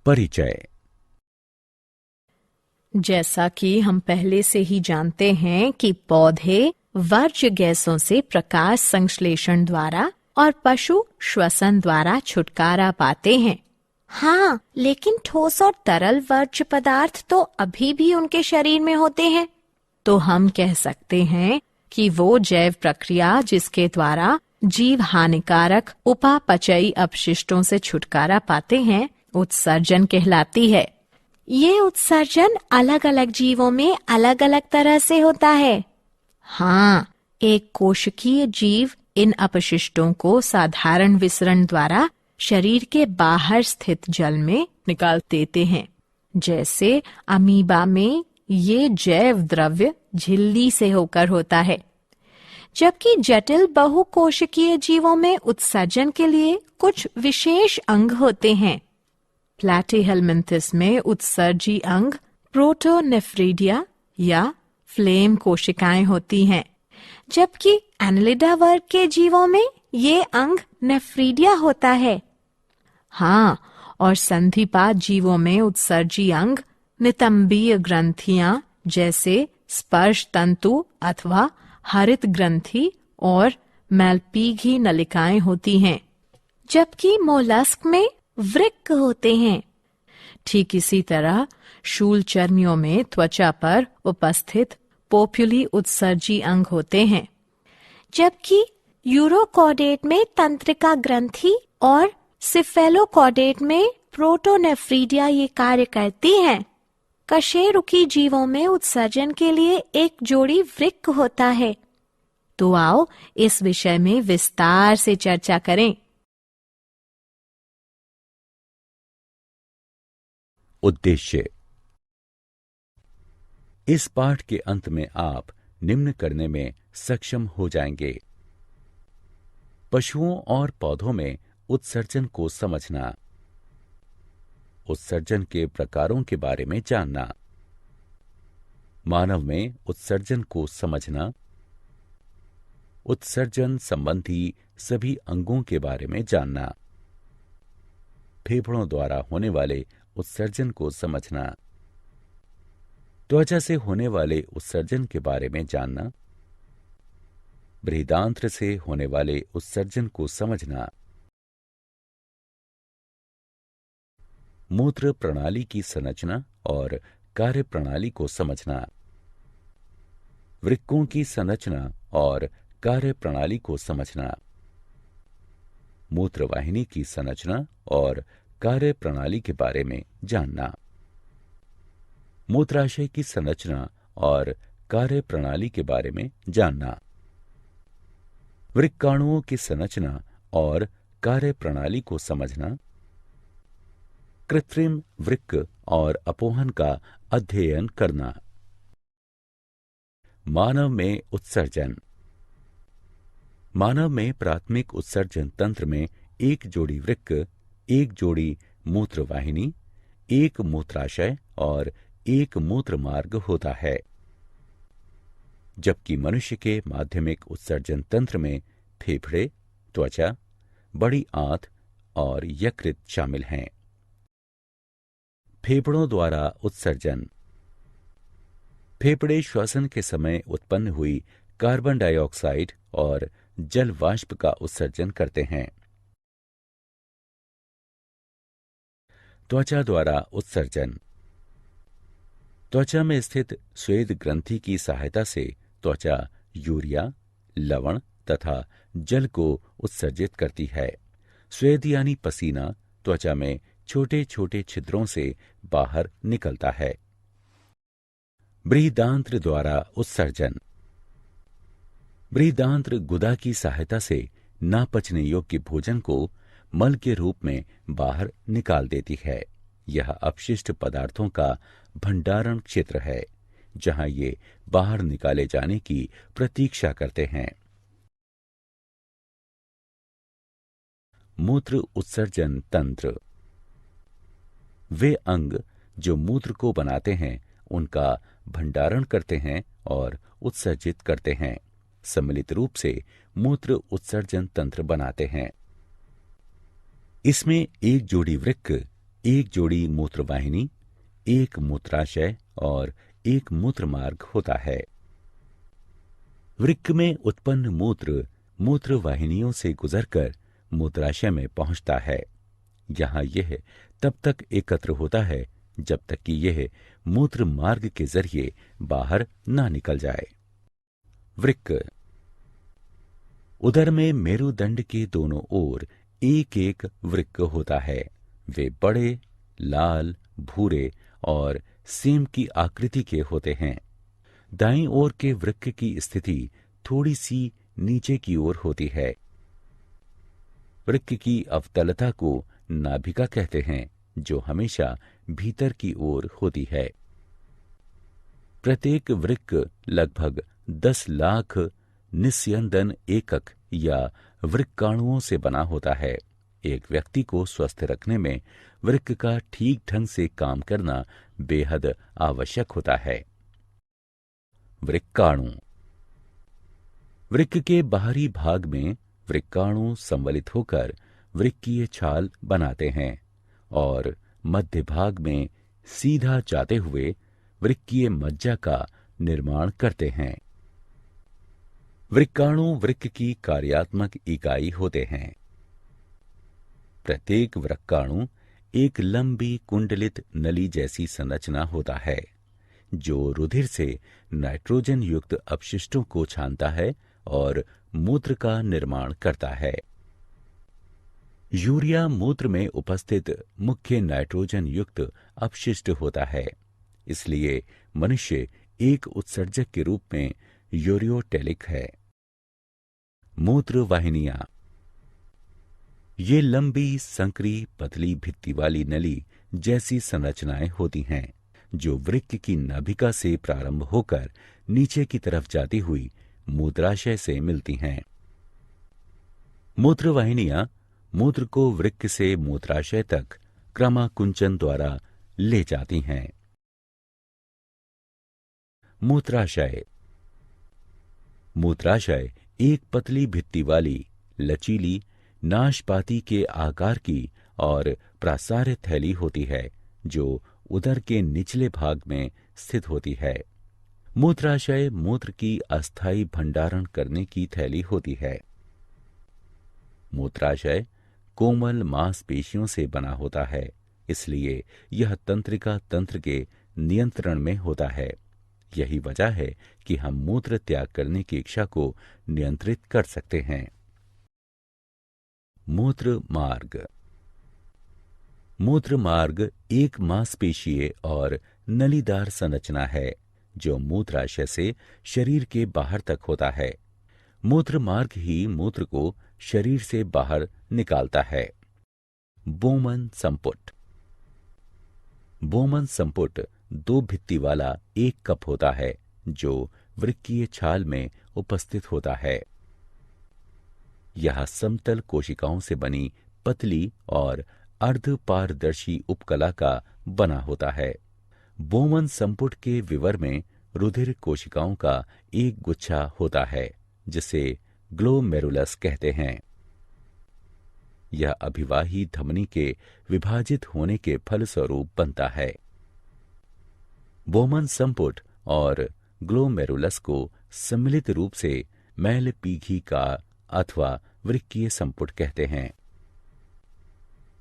परिचय। जैसा कि हम पहले से ही जानते हैं कि पौधे वर्ज्य गैसों से प्रकाश संश्लेषण द्वारा और पशु श्वसन द्वारा छुटकारा पाते हैं। हाँ, लेकिन ठोस और तरल वर्ज्य पदार्थ तो अभी भी उनके शरीर में होते हैं। तो हम कह सकते हैं कि वो जैव प्रक्रिया जिसके द्वारा जीव हानिकारक उपापचयी अपशिष्टों से छुटकारा पाते हैं, उत्सर्जन कहलाती है। ये उत्सर्जन अलग अलग जीवों में अलग अलग तरह से होता है। हाँ, एक कोशिकीय जीव इन अपशिष्टों को साधारण विसरण द्वारा शरीर के बाहर स्थित जल में निकाल देते हैं। जैसे अमीबा में ये जैव द्रव्य झिल्ली से होकर होता है, जबकि जटिल बहुकोशिकीय जीवों में उत्सर्जन के लिए कुछ विशेष अंग होते हैं। प्लैटीहेलमिन्थस में उत्सर्जी अंग प्रोटोनेफ्रिडिया या फ्लेम कोशिकाएं होती हैं, जबकि एनालिडा वर्ग के जीवों में ये अंग नेफ्रिडिया होता है। हाँ, और संधिपात जीवों में उत्सर्जी अंग नितंबीय ग्रंथियां जैसे स्पर्श तंतु अथवा हरित ग्रंथि और मैल्पीघी नलिकाएं होती हैं, जबकि मोलस्क में वृक्क होते हैं। ठीक इसी तरह शूलचर्मियों में त्वचा पर उपस्थित पोप्युली उत्सर्जी अंग होते हैं, जबकि यूरोकॉडेट में तंत्रिका ग्रंथि और सिफेलोकॉडेट में प्रोटोनेफ्रिडिया ये कार्य करती हैं। कशेरुकी जीवों में उत्सर्जन के लिए एक जोड़ी वृक्क होता है। तो आओ इस विषय में विस्तार से चर्चा करें। उद्देश्य। इस पाठ के अंत में आप निम्न करने में सक्षम हो जाएंगे: पशुओं और पौधों में उत्सर्जन को समझना, उत्सर्जन के प्रकारों के बारे में जानना, मानव में उत्सर्जन को समझना, उत्सर्जन संबंधी सभी अंगों के बारे में जानना, फेफड़ों द्वारा होने वाले उत्सर्जन को समझना, त्वचा से होने वाले उत्सर्जन के बारे में जानना, बृहदांत्र से होने वाले उत्सर्जन को समझना, मूत्र प्रणाली की संरचना और कार्य प्रणाली को समझना, वृक्कों की संरचना और कार्य प्रणाली को समझना, मूत्रवाहिनी की संरचना और कार्य प्रणाली के बारे में जानना, मूत्राशय की संरचना और कार्य प्रणाली के बारे में जानना, वृक्काणुओं की संरचना और कार्य प्रणाली को समझना, कृत्रिम वृक्क और अपोहन का अध्ययन करना। मानव में उत्सर्जन। मानव में प्राथमिक उत्सर्जन तंत्र में एक जोड़ी वृक्क, एक जोड़ी मूत्रवाहिनी, एक मूत्राशय और एक मूत्र मार्ग होता है, जबकि मनुष्य के माध्यमिक उत्सर्जन तंत्र में फेफड़े, त्वचा, बड़ी आंत और यकृत शामिल हैं। फेफड़ों द्वारा उत्सर्जन। फेफड़े श्वसन के समय उत्पन्न हुई कार्बन डाइऑक्साइड और जल वाष्प का उत्सर्जन करते हैं। त्वचा द्वारा उत्सर्जन। त्वचा में स्थित स्वेद ग्रंथि की सहायता से त्वचा यूरिया, लवण तथा जल को उत्सर्जित करती है। स्वेद यानी पसीना त्वचा में छोटे छोटे छिद्रों से बाहर निकलता है। बृहदांत्र द्वारा उत्सर्जन। बृहदांत्र गुदा की सहायता से ना पचने योग्य भोजन को मल के रूप में बाहर निकाल देती है। यह अपशिष्ट पदार्थों का भंडारण क्षेत्र है, जहां ये बाहर निकाले जाने की प्रतीक्षा करते हैं। मूत्र उत्सर्जन तंत्र। वे अंग जो मूत्र को बनाते हैं, उनका भंडारण करते हैं और उत्सर्जित करते हैं। सम्मिलित रूप से मूत्र उत्सर्जन तंत्र बनाते हैं। इसमें एक जोड़ी वृक्क, एक जोड़ी मूत्रवाहिनी, एक मूत्राशय और एक मूत्र मार्ग होता है। वृक्क में उत्पन्न मूत्र मूत्र वाहिनियों से गुजरकर मूत्राशय में पहुंचता है। यहाँ यह तब तक एकत्र होता है जब तक कि यह मूत्र मार्ग के जरिए बाहर ना निकल जाए। वृक्क। उदर में मेरुदंड के दोनों ओर एक एक वृक्क होता है। वे बड़े, लाल, भूरे और सेम की आकृति के होते हैं। दाईं ओर के वृक्क की स्थिति थोड़ी सी नीचे की ओर होती है। वृक्क की अवतलता को नाभिका कहते हैं, जो हमेशा भीतर की ओर होती है। प्रत्येक वृक्क लगभग 10 लाख निस्यंदन एकक या वृक्काणुओं से बना होता है। एक व्यक्ति को स्वस्थ रखने में वृक्क का ठीक ढंग से काम करना बेहद आवश्यक होता है। वृक्काणु। वृक्क के बाहरी भाग में वृक्काणु संवलित होकर वृक्कीय छाल बनाते हैं और मध्य भाग में सीधा जाते हुए वृक्कीय मज्जा का निर्माण करते हैं। वृक्काणु वृक्क की कार्यात्मक इकाई होते हैं। प्रत्येक वृक्काणु एक लंबी कुंडलित नली जैसी संरचना होता है, जो रुधिर से नाइट्रोजन युक्त अपशिष्टों को छानता है और मूत्र का निर्माण करता है। यूरिया मूत्र में उपस्थित मुख्य नाइट्रोजन युक्त अपशिष्ट होता है, इसलिए मनुष्य एक उत्सर्जक के रूप में यूरियोटेलिक है। मूत्र वाहिनियां। ये लंबी, संकरी, पतली भित्ति वाली नली जैसी संरचनाएं होती हैं, जो वृक्क की नाभिका से प्रारंभ होकर नीचे की तरफ जाती हुई मूत्राशय से मिलती हैं। मूत्र वाहिनियां मूत्र को वृक्क से मूत्राशय तक क्रमाकुंचन द्वारा ले जाती हैं। मूत्राशय। मूत्राशय एक पतली भित्ति वाली, लचीली, नाशपाती के आकार की और प्रासार्य थैली होती है, जो उदर के निचले भाग में स्थित होती है। मूत्राशय मूत्र की अस्थायी भंडारण करने की थैली होती है। मूत्राशय कोमल मांसपेशियों से बना होता है, इसलिए यह तंत्रिका तंत्र के नियंत्रण में होता है। यही वजह है कि हम मूत्र त्याग करने की इच्छा को नियंत्रित कर सकते हैं। मूत्र मार्ग। मूत्र मार्ग एक मांसपेशीय और नलीदार संरचना है, जो मूत्राशय से शरीर के बाहर तक होता है। मूत्र मार्ग ही मूत्र को शरीर से बाहर निकालता है। बोमन संपुट। बोमन संपुट दो भित्ति वाला एक कप होता है, जो वृक्कीय छाल में उपस्थित होता है। यह समतल कोशिकाओं से बनी पतली और अर्धपारदर्शी उपकला का बना होता है। बोमन संपुट के विवर में रुधिर कोशिकाओं का एक गुच्छा होता है, जिसे ग्लोमेरुलस कहते हैं। यह अभिवाही धमनी के विभाजित होने के फलस्वरूप बनता है। बोमन संपुट और ग्लोमेरुलस को सम्मिलित रूप से मैलपीघी का अथवा वृक्कीय संपुट कहते हैं।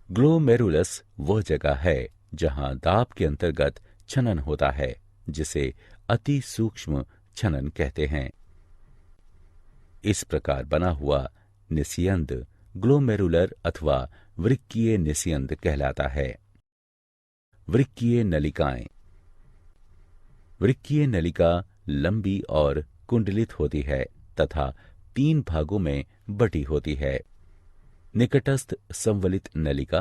ग्लोमेरुलस वह जगह है जहां दाब के अंतर्गत छनन होता है, जिसे अति सूक्ष्म छनन कहते हैं। इस प्रकार बना हुआ निस्यंद ग्लोमेरुलर अथवा वृक्कीय निस्यंद कहलाता है। वृक्कीय नलिकाएं। वृक्कीय नलिका लंबी और कुंडलित होती है तथा 3 भागों में बटी होती है। निकटस्थ संवलित नलिका,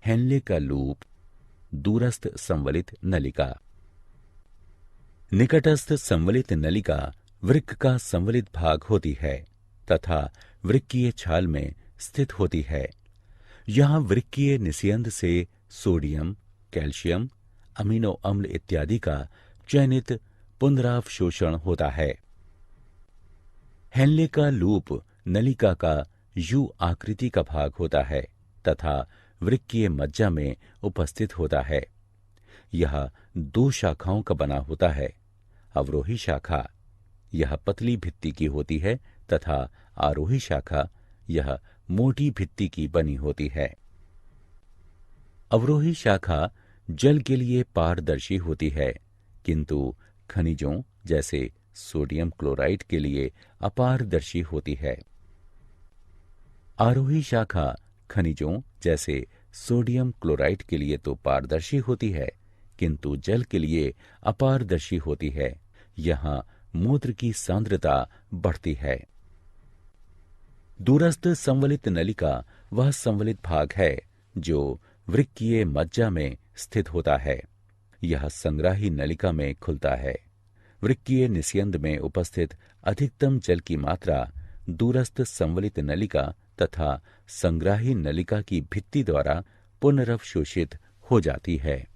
हेनले का लूप, दूरस्थ संवलित नलिका। निकटस्थ संवलित नलिका वृक्क का संवलित भाग होती है तथा वृक्कीय छाल में स्थित होती है। यहाँ वृक्कीय निस्यंद से सोडियम, कैल्शियम, अमीनो अम्ल इत्यादि का चयनित पुनरावशोषण होता है। हेनले का लूप नलिका का यू आकृति का भाग होता है तथा वृक्कीय मज्जा में उपस्थित होता है। यह 2 शाखाओं का बना होता है। अवरोही शाखा यह पतली भित्ति की होती है तथा आरोही शाखा यह मोटी भित्ति की बनी होती है। अवरोही शाखा जल के लिए पारदर्शी होती है, किंतु खनिजों जैसे सोडियम क्लोराइड के लिए अपारदर्शी होती है। आरोही शाखा खनिजों जैसे सोडियम क्लोराइड के लिए तो पारदर्शी होती है, किंतु जल के लिए अपारदर्शी होती है। यहाँ मूत्र की सांद्रता बढ़ती है। दूरस्थ संवलित नलिका वह संवलित भाग है जो वृक्कीय मज्जा में स्थित होता है। यह संग्राही नलिका में खुलता है। वृक्कीय निस्यंद में उपस्थित अधिकतम जल की मात्रा दूरस्थ संवलित नलिका तथा संग्राही नलिका की भित्ति द्वारा पुनरवशोषित हो जाती है।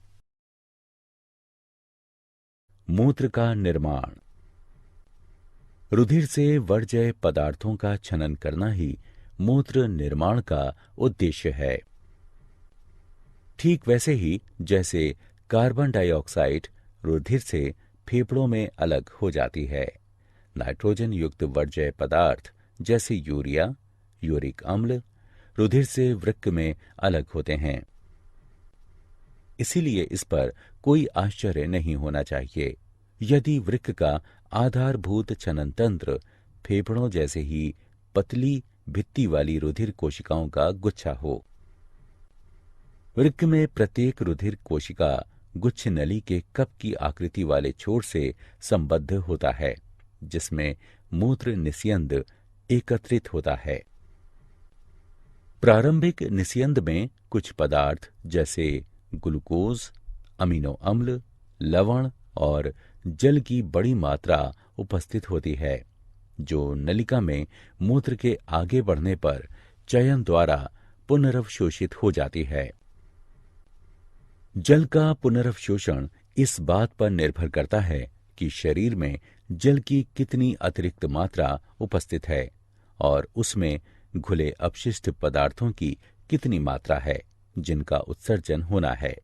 मूत्र का निर्माण। रुधिर से वर्ज्य पदार्थों का छनन करना ही मूत्र निर्माण का उद्देश्य है। ठीक वैसे ही जैसे कार्बन डाइऑक्साइड रुधिर से फेफड़ों में अलग हो जाती है, नाइट्रोजन युक्त वर्ज्य पदार्थ जैसे यूरिया, यूरिक अम्ल रुधिर से वृक्क में अलग होते हैं। इसीलिए इस पर कोई आश्चर्य नहीं होना चाहिए यदि वृक्क का आधारभूत छनन तंत्र फेफड़ों जैसे ही पतली भित्ति वाली रुधिर कोशिकाओं का गुच्छा हो। वृक्क में प्रत्येक रुधिर कोशिका गुच्छ नली के कप की आकृति वाले छोर से संबद्ध होता है, जिसमें मूत्र निस्यंद एकत्रित होता है। प्रारंभिक निस्यंद में कुछ पदार्थ जैसे ग्लूकोज, अमीनो अम्ल, लवण और जल की बड़ी मात्रा उपस्थित होती है, जो नलिका में मूत्र के आगे बढ़ने पर चयन द्वारा पुनरवशोषित हो जाती है। जल का पुनरवशोषण इस बात पर निर्भर करता है कि शरीर में जल की कितनी अतिरिक्त मात्रा उपस्थित है और उसमें घुले अपशिष्ट पदार्थों की कितनी मात्रा है जिनका उत्सर्जन होना है।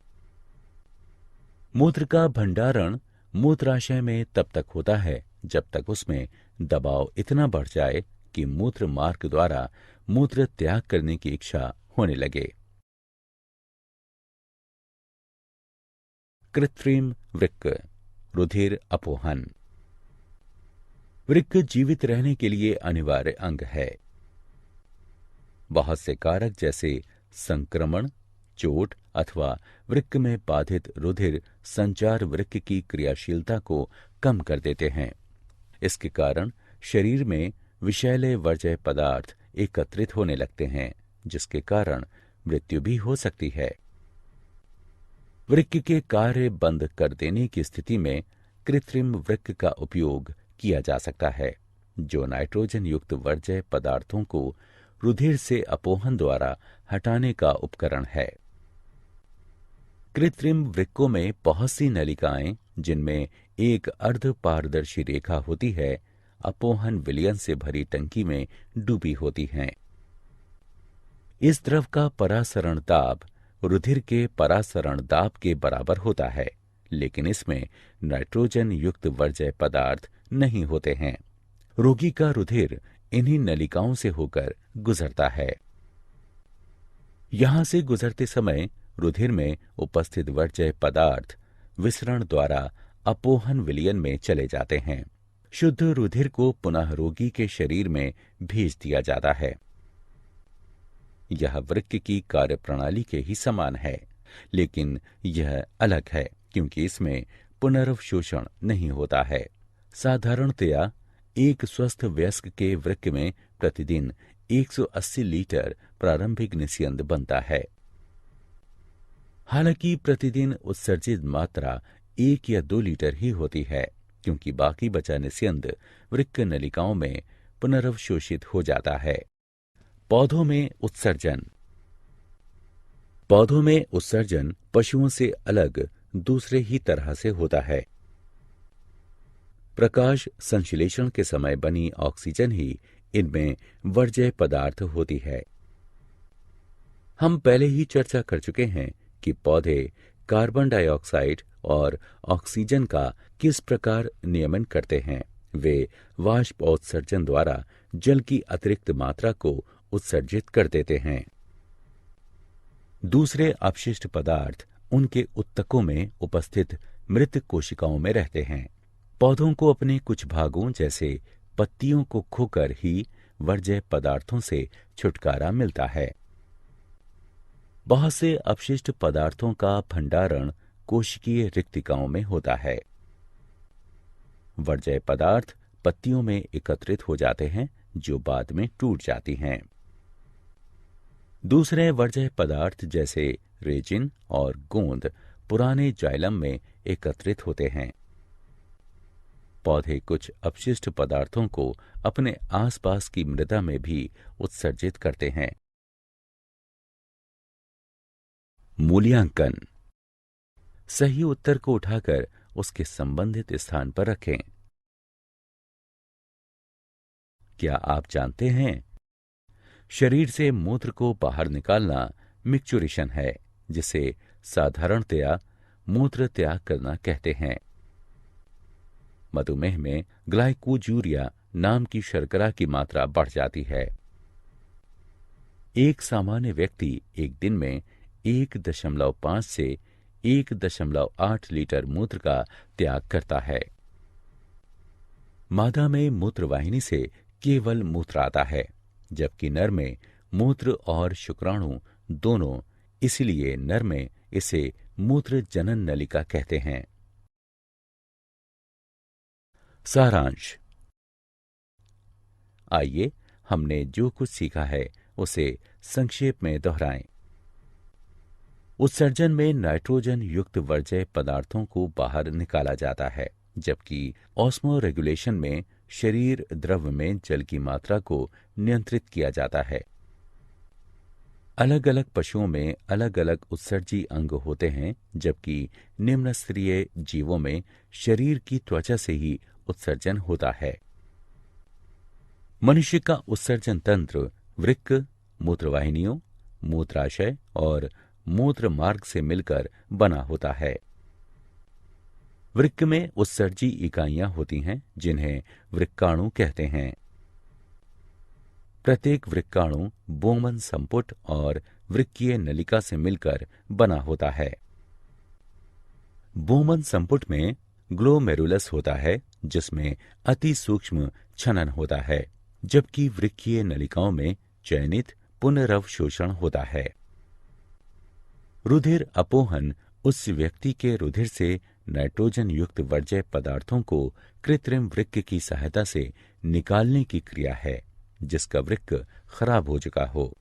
मूत्र का भंडारण मूत्राशय में तब तक होता है जब तक उसमें दबाव इतना बढ़ जाए कि मूत्र मार्ग द्वारा मूत्र त्याग करने की इच्छा होने लगे। कृत्रिम वृक्क रुधिर अपोहन। वृक्क जीवित रहने के लिए अनिवार्य अंग है। बहुत से कारक जैसे संक्रमण, चोट अथवा वृक्क में बाधित रुधिर संचार वृक्क की क्रियाशीलता को कम कर देते हैं। इसके कारण शरीर में विषैले वर्ज्य पदार्थ एकत्रित होने लगते हैं, जिसके कारण मृत्यु भी हो सकती है। वृक्क के कार्य बंद कर देने की स्थिति में कृत्रिम वृक्क का उपयोग किया जा सकता है, जो नाइट्रोजन युक्त वर्ज्य पदार्थों को रुधिर से अपोहन द्वारा हटाने का उपकरण है। कृत्रिम वृक्कों में बहुत सी नलिकाएं जिनमें एक अर्ध पारदर्शी रेखा होती है, अपोहन विलयन से भरी टंकी में डूबी होती हैं। इस द्रव का परासरण दाब रुधिर के परासरण दाब के बराबर होता है, लेकिन इसमें नाइट्रोजन युक्त वर्ज्य पदार्थ नहीं होते हैं। रोगी का रुधिर इन्हीं नलिकाओं से होकर गुजरता है। यहां से गुजरते समय रुधिर में उपस्थित वर्ज्य पदार्थ विसरण द्वारा अपोहन विलयन में चले जाते हैं। शुद्ध रुधिर को पुनः रोगी के शरीर में भेज दिया जाता है। यह वृक्क की कार्यप्रणाली के ही समान है, लेकिन यह अलग है क्योंकि इसमें पुनरवशोषण नहीं होता है। साधारणतया एक स्वस्थ वयस्क के वृक्क में प्रतिदिन 180 लीटर प्रारंभिक निस्यंद बनता है। हालांकि प्रतिदिन उत्सर्जित मात्रा 1 या 2 लीटर ही होती है, क्योंकि बाकी बचा निस्यंद वृक्क नलिकाओं में पुनरवशोषित हो जाता है। पौधों में उत्सर्जन। पौधों में उत्सर्जन पशुओं से अलग दूसरे ही तरह से होता है। प्रकाश संश्लेषण के समय बनी ऑक्सीजन ही इनमें वर्ज्य पदार्थ होती है। हम पहले ही चर्चा कर चुके हैं कि पौधे कार्बन डाइऑक्साइड और ऑक्सीजन का किस प्रकार नियमन करते हैं। वे वाष्पोत्सर्जन द्वारा जल की अतिरिक्त मात्रा को उत्सर्जित कर देते हैं। दूसरे अपशिष्ट पदार्थ उनके उत्तकों में उपस्थित मृत कोशिकाओं में रहते हैं। पौधों को अपने कुछ भागों जैसे पत्तियों को खोकर ही वर्ज्य पदार्थों से छुटकारा मिलता है। बहुत से अपशिष्ट पदार्थों का भंडारण कोशिकीय रिक्तिकाओं में होता है। वर्ज्य पदार्थ पत्तियों में एकत्रित हो जाते हैं जो बाद में टूट जाती हैं। दूसरे वर्ज्य पदार्थ जैसे रेजिन और गोंद पुराने जाइलम में एकत्रित होते हैं। पौधे कुछ अपशिष्ट पदार्थों को अपने आसपास की मृदा में भी उत्सर्जित करते हैं। मूल्यांकन। सही उत्तर को उठाकर उसके संबंधित स्थान पर रखें। क्या आप जानते हैं, शरीर से मूत्र को बाहर निकालना मिक्चुरेशन है, जिसे साधारणतया मूत्र त्याग करना कहते हैं। मधुमेह में ग्लाइकोजूरिया नाम की शर्करा की मात्रा बढ़ जाती है। एक सामान्य व्यक्ति एक दिन में 1.5 से 1.8 लीटर मूत्र का त्याग करता है। मादा में मूत्रवाहिनी से केवल मूत्र आता है, जबकि नर में मूत्र और शुक्राणु दोनों, इसलिए नर में इसे मूत्र जनन नलिका कहते हैं। सारांश। आइए हमने जो कुछ सीखा है उसे संक्षेप में दोहराएं। उत्सर्जन में नाइट्रोजन युक्त वर्ज्य पदार्थों को बाहर निकाला जाता है, जबकि ऑस्मोरेगुलेशन में शरीर द्रव में जल की मात्रा को नियंत्रित किया जाता है। अलग अलग पशुओं में अलग अलग उत्सर्जी अंग होते हैं, जबकि निम्न स्तरीय जीवों में शरीर की त्वचा से ही उत्सर्जन होता है। मनुष्य का उत्सर्जन तंत्र वृक्क, मूत्रवाहिनियों, मूत्राशय और मूत्र मार्ग से मिलकर बना होता है। वृक्क में उत्सर्जी इकाइयां होती हैं, जिन्हें वृक्काणु कहते हैं। प्रत्येक वृक्काणु बोमन संपुट और वृक्कीय नलिका से मिलकर बना होता है। बोमन संपुट में ग्लोमेरुलस होता है, जिसमें अति सूक्ष्म छनन होता है, जबकि वृक्कीय नलिकाओं में चयनित पुनरवशोषण होता है। रुधिर अपोहन उस व्यक्ति के रुधिर से नाइट्रोजन युक्त वर्ज्य पदार्थों को कृत्रिम वृक्क की सहायता से निकालने की क्रिया है, जिसका वृक्क खराब हो चुका हो।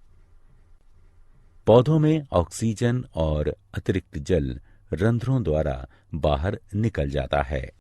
पौधों में ऑक्सीजन और अतिरिक्त जल रंध्रों द्वारा बाहर निकल जाता है।